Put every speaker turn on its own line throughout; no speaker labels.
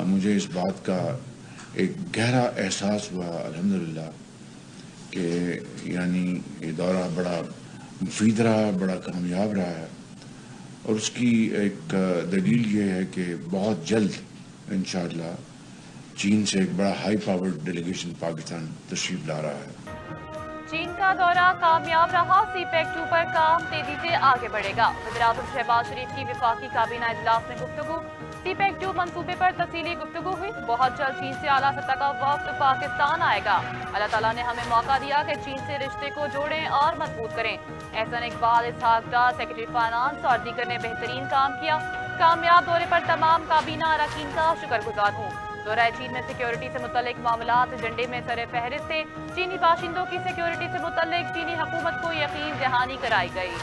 مجھے اس بات کا ایک گہرا احساس ہوا الحمدللہ کہ یعنی یہ دورہ بڑا مفید رہا، بڑا کامیاب رہا ہے، اور اس کی ایک دلیل یہ ہے کہ بہت جلد انشاءاللہ چین سے ایک بڑا ہائی پاورڈ ڈیلیگیشن پاکستان تشریف لا رہا ہے۔
چین کا دورہ کامیاب رہا، سی پیک 2 پر کام تیزی سے آگے بڑھے گا۔ وزیراعظم شہباز شریف کی وفاقی کابینہ اجلاس میں گفتگو، سی پیک 2 منصوبے پر تفصیلی گفتگو ہوئی۔ بہت جلد چین سے اعلیٰ سطح کا وفد پاکستان آئے گا۔ اللہ تعالیٰ نے ہمیں موقع دیا کہ چین سے رشتے کو جوڑیں اور مضبوط کریں۔ احسن اقبال، اسحاق ڈار، سیکرٹری فائنانس اور دیگر نے بہترین کام کیا۔ کامیاب دورے پر تمام کابینہ اراکین کا شکر گزار ہوں۔ دورہ چین میں سیکیورٹی سے متعلق معاملات ایجنڈے میں سر فہرست تھے۔ چینی باشندوں کی سیکیورٹی سے متعلق چینی حکومت کو یقین دہانی کرائی گئی۔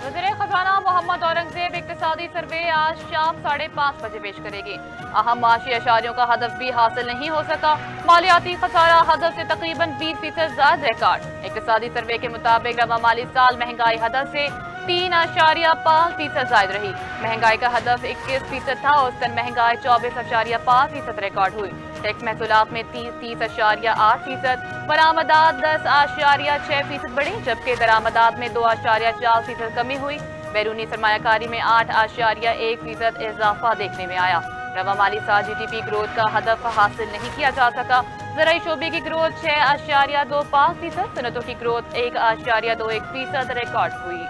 وزیر خزانہ محمد اورنگزیب اقتصادی سروے آج شام 5:30 بجے پیش کرے گی۔ اہم معاشی اشاریوں کا ہدف بھی حاصل نہیں ہو سکا، مالیاتی خسارہ ہدف سے تقریباً 20% زائد ریکارڈ۔ اقتصادی سروے کے مطابق رواں مالی سال مہنگائی ہدف سے 3.5% زائد رہی۔ مہنگائی کا ہدف 21% تھا، اوسطاً مہنگائی 24.5% ریکارڈ ہوئی۔ ٹیکس محصولات میں 30.8%، برآمدات 10.6% بڑھی، جبکہ درآمدات میں 2.4% کمی ہوئی۔ بیرونی سرمایہ کاری میں 8.1% اضافہ دیکھنے میں آیا۔ رواں مالی سال جی ڈی پی گروتھ کا ہدف حاصل نہیں کیا جا سکا۔ زرعی شعبے کی گروتھ 6.25%، صنعتوں کی گروتھ 1.21% ریکارڈ ہوئی۔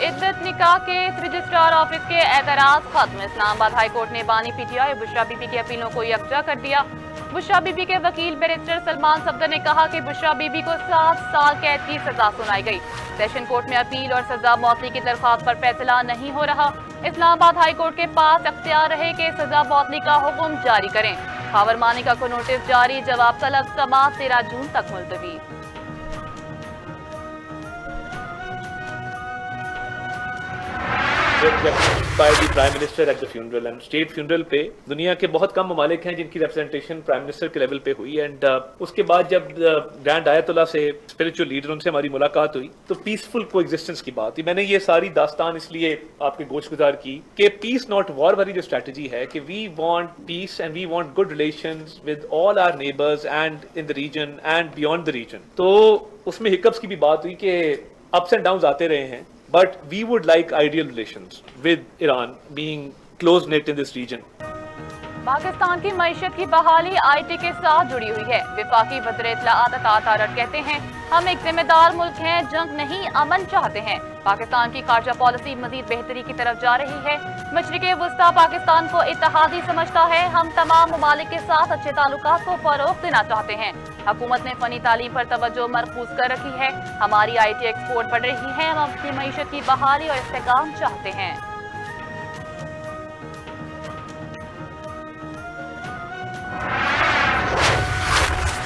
عدت نکاح کیس رجسٹرار آفس کے اعتراض ختم۔ اسلام آباد ہائی کورٹ نے بانی پی ٹی آئی اور بشرا بی بی کی اپیلوں کو یکجا کر دیا۔ بشرا بی بی کے وکیل بیرسٹر سلمان صفدر نے کہا کہ بشرا بی بی کو 7 سال قید کی سزا سنائی گئی۔ سیشن کورٹ میں اپیل اور سزا معطلی کی درخواست پر فیصلہ نہیں ہو رہا۔ اسلام آباد ہائی کورٹ کے پاس اختیار رہے کہ سزا معطلی کا حکم جاری کریں۔ خاور مانیکا کو نوٹس جاری، جواب طلب سماعت 13 جون تک ملتوی۔
by the Prime Minister at the funeral and state funeral پہ دنیا کے بہت کم ممالک ہیں جن کی ریپرزنٹیشن پرائم منسٹر کے لیول پہ ہوئی، اینڈ اس کے بعد جب گرینڈ آیت اللہ سے اسپرچل لیڈر ان سے ہماری ملاقات ہوئی تو پیسفل کو ایگزسٹنس کی بات ہوئی۔ میں نے یہ ساری داستان اس لیے آپ کے گوش گزار کی کہ پیس ناٹ وار والی جو اسٹریٹجی ہے کہ we want peace and we want good relations with all our neighbours and in the region and beyond the region, تو اس میں ہکپس کی بھی بات ہوئی کہ اپس اینڈ ڈاؤنز آتے رہے ہیں، but we would like ideal relations with Iran being close knit in this region.
Pakistan کی معیشت کی بحالی آئی ٹی کے ساتھ جڑی ہوئی ہے۔ وفاقی وزیر اطلاعات عطا تارڑ کہتے ہیں ہم ایک ذمہ دار ملک ہیں، جنگ نہیں امن چاہتے ہیں۔ پاکستان کی خارجہ پالیسی مزید بہتری کی طرف جا رہی ہے۔ مشرق وسطی پاکستان کو اتحادی سمجھتا ہے، ہم تمام ممالک کے ساتھ اچھے تعلقات کو فروغ دینا چاہتے ہیں۔ حکومت نے فنی تعلیم پر توجہ مرکوز کر رکھی ہے، ہماری آئی ٹی ایکسپورٹ بڑھ رہی ہے، ہم اپنی معیشت کی بحالی اور استحکام چاہتے ہیں۔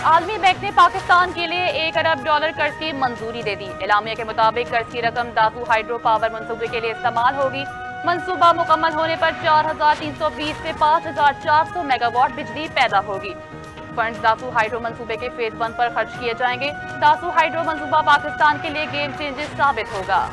عالمی بینک نے پاکستان کے لیے $1 ارب قرض کی منظوری دے دی۔ اعلامیہ کے مطابق قرض کی رقم داتو ہائیڈرو پاور منصوبے کے لیے استعمال ہوگی۔ منصوبہ مکمل ہونے پر 4320 سے 5400 میگا واٹ بجلی پیدا ہوگی۔ فنڈز داتو ہائیڈرو منصوبے کے فیز 1 پر خرچ کیے جائیں گے۔ داتو ہائیڈرو منصوبہ پاکستان کے لیے گیم چینجر ثابت ہوگا۔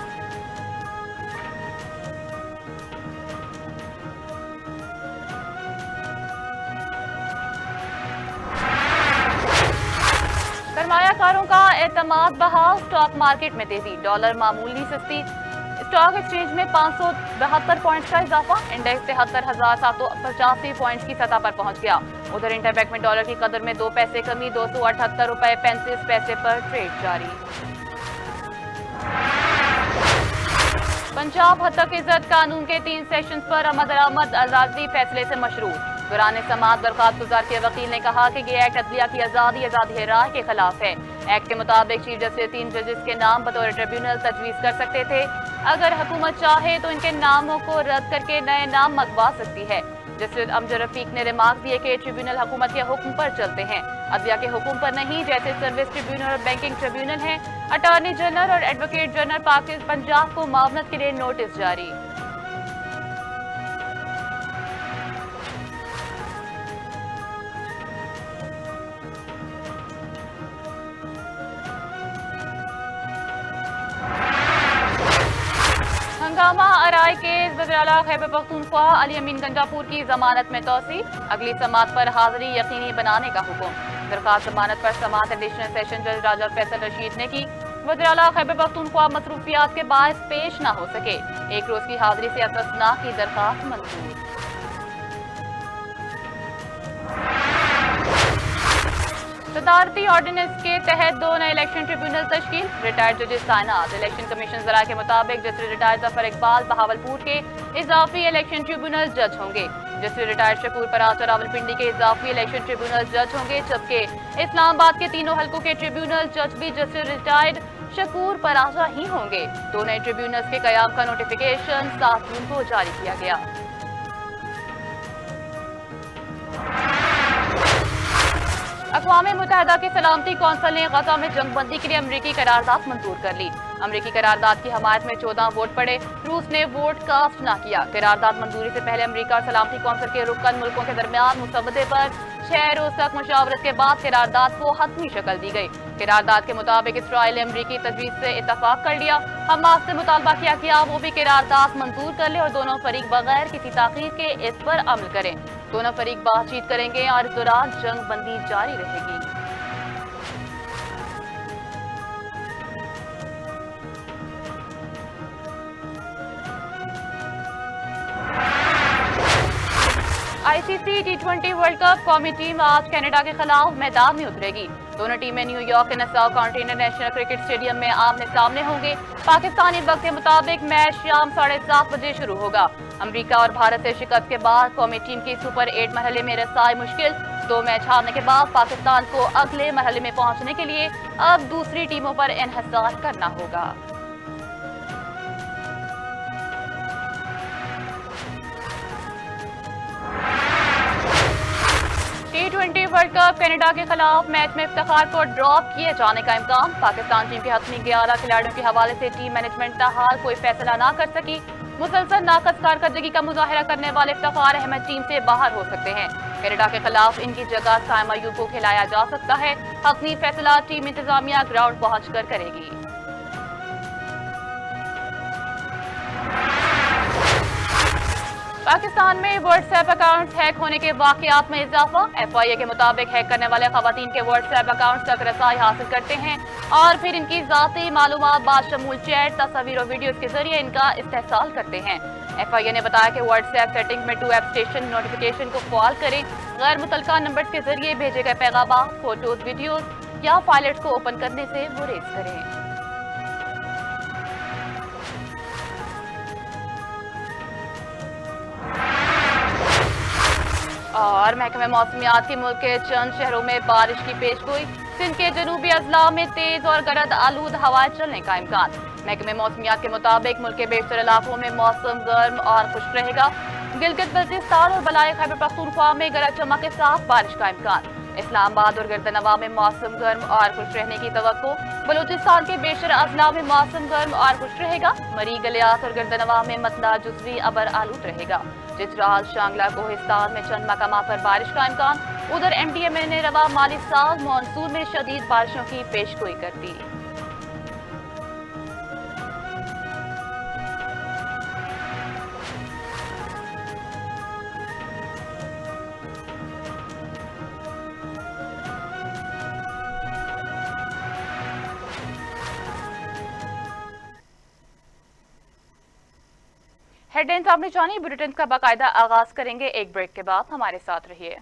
سرمایہ کاروں کا اعتماد بحال، اسٹاک مارکیٹ میں تیزی، ڈالر معمولی سستی، اسٹاک ایکسچینج میں 572 پوائنٹس کا اضافہ، انڈیکس 73,785 پوائنٹس کی سطح پر پہنچ گیا۔ ادھر انٹر بینک میں ڈالر کی قدر میں 2 پیسے کمی، 278 روپے 35 پیسے پر ٹریڈ جاری۔ پنجاب حد تک عزت قانون کے 3 سیکشنز پر عمل درآمد عدالتی فیصلے سے مشروط۔ دوران سماعت برخاست گزار کے وکیل نے کہا کہ یہ ایکٹ عدلیہ کی آزادی رائے کے خلاف ہے۔ ایکٹ کے مطابق چیف جسٹس 3 ججز کے نام بطور ٹریبیونل تجویز کر سکتے تھے، اگر حکومت چاہے تو ان کے ناموں کو رد کر کے نئے نام منگوا سکتی ہے۔ جسٹس امجد رفیق نے ریمارک دیے کہ ٹریبیونل حکومت کے حکم پر چلتے ہیں، عدلیہ کے حکم پر نہیں، جیسے سروس ٹریبیونل اور بینکنگ ٹریبیونل ہیں۔ اٹارنی جنرل اور ایڈوکیٹ جنرل پنجاب کو معاونت کے لیے نوٹس جاری۔ علامہ ارائے کیس وزیراعلیٰ خیبر پختونخوا علی امین گنجاپور کی ضمانت میں توسیع، اگلی سماعت پر حاضری یقینی بنانے کا حکم۔ درخواست ضمانت پر سماعت ایڈیشنل سیشن جج راجہ فیصل رشید نے کی۔ وزیراعلیٰ خیبر پختونخوا مصروفیات کے باعث پیش نہ ہو سکے، 1 روز کی حاضری سے استثناء کی درخواست منظور۔ صدارتی آرڈیننس کے تحت 2 نئے الیکشن ٹریبیونل تشکیل، ریٹائرڈ ججز تعینات۔ الیکشن کمیشن ذرائع کے مطابق جسٹس ریٹائرڈ ظفر اقبال بہاولپور کے اضافی الیکشن ٹریبیونل جج ہوں گے، جسٹس ریٹائرڈ شکور پراچا راولپنڈی کے اضافی الیکشن ٹریبیونل جج ہوں گے، جبکہ اسلام آباد کے تینوں حلقوں کے ٹریبیونل جج بھی جسٹس ریٹائرڈ شکور پراچا ہی ہوں گے۔ 2 نئے ٹریبیونلز کے قیام کا نوٹیفیکیشن 7 جون کو جاری کیا گیا۔ اقوام متحدہ کی سلامتی کونسل نے غزہ میں جنگ بندی کے لیے امریکی قرارداد منظور کر لی۔ امریکی قرارداد کی حمایت میں 14 ووٹ پڑے، روس نے ووٹ کاسٹ نہ کیا۔ قرارداد منظوری سے پہلے امریکہ اور سلامتی کونسل کے رکن ملکوں کے درمیان مسودے پر 6 روز تک مشاورت کے بعد قرارداد کو حتمی شکل دی گئی۔ قرارداد کے مطابق اسرائیل نے امریکی تجویز سے اتفاق کر لیا، حماس سے مطالبہ کیا کہ وہ بھی قرارداد منظور کر لے اور دونوں فریق بغیر کسی تاخیر کے اس پر عمل کریں۔ دونوں فریق بات چیت کریں گے اور اس دوران جنگ بندی جاری رہے گی۔ آئی سی سی T20 ورلڈ کپ قومی ٹیم آج کینیڈا کے خلاف میدان میں اترے گی۔ دونوں ٹیمیں نیو یارک کے نساؤ کاؤنٹی انٹرنیشنل کرکٹ اسٹیڈیم میں آمنے سامنے ہوں گے۔ پاکستانی وقت کے مطابق میچ شام 7:30 بجے شروع ہوگا۔ امریکہ اور بھارت سے شکست کے بعد قومی ٹیم کی سپر 8 مرحلے میں رسائی مشکل۔ 2 میچ ہارنے کے بعد پاکستان کو اگلے مرحلے میں پہنچنے کے لیے اب دوسری ٹیموں پر انحصار کرنا ہوگا۔ T20 ورلڈ کپ کینیڈا کے خلاف میچ میں افتخار کو ڈراپ کیے جانے کا امکان۔ پاکستان ٹیم کے حتمی 11 کھلاڑیوں کے حوالے سے ٹیم مینجمنٹ تاحال کوئی فیصلہ نہ کر سکی۔ مسلسل ناقص کارکردگی کا مظاہرہ کرنے والے افتخار احمد ٹیم سے باہر ہو سکتے ہیں۔ کینیڈا کے خلاف ان کی جگہ سائمہ ایوب کو کھلایا جا سکتا ہے۔ حتمی فیصلہ ٹیم انتظامیہ گراؤنڈ پہنچ کر کرے گی۔ پاکستان میں واٹس ایپ اکاؤنٹس ہیک ہونے کے واقعات میں اضافہ۔ FIA کے مطابق ہیک کرنے والے خواتین کے واٹس ایپ اکاؤنٹس تک رسائی حاصل کرتے ہیں اور پھر ان کی ذاتی معلومات باشمول چیٹ، تصاویر اور ویڈیوز کے ذریعے ان کا استحصال کرتے ہیں۔ FIA نے بتایا کہ واٹس ایپ سیٹنگ میں 2 ایپ اسٹیشن نوٹیفیکیشن کو فعال کریں، غیر متعلقہ نمبرز کے ذریعے بھیجے گئے پیغامات، فوٹوز، ویڈیوز یا فائلز کو اوپن کرنے سے گریز کریں۔ اور محکمہ موسمیات کی ملک کے چند شہروں میں بارش کی پیشگوئی۔ سندھ کے جنوبی اضلاع میں تیز اور گرد آلود ہوائیں چلنے کا امکان۔ محکمہ موسمیات کے مطابق ملک کے بیشتر علاقوں میں موسم گرم اور خشک رہے گا۔ گلگت بلتستان اور بلائے خیبر پختونخوا میں گرج چمک کے ساتھ بارش کا امکان۔ اسلام آباد اور گردنواں میں موسم گرم اور خشک رہنے کی توقع۔ بلوچستان کے بیشتر اضلاع میں موسم گرم اور خشک رہے گا۔ مری گلیات اور گردنواں میں مطلع جزوی ابر آلود رہے گا۔ چترال، شانگلہ، کوہستان میں چند مقامات پر بارش کا امکان۔ ادھر MDMA نے رواں مالی سال مانسون میں شدید بارشوں کی پیشگوئی کر دی۔ ہیڈ لائنز آپ نے جانی، بلیٹن کا باقاعدہ آغاز کریں گے ایک بریک کے بعد، ہمارے ساتھ رہیے۔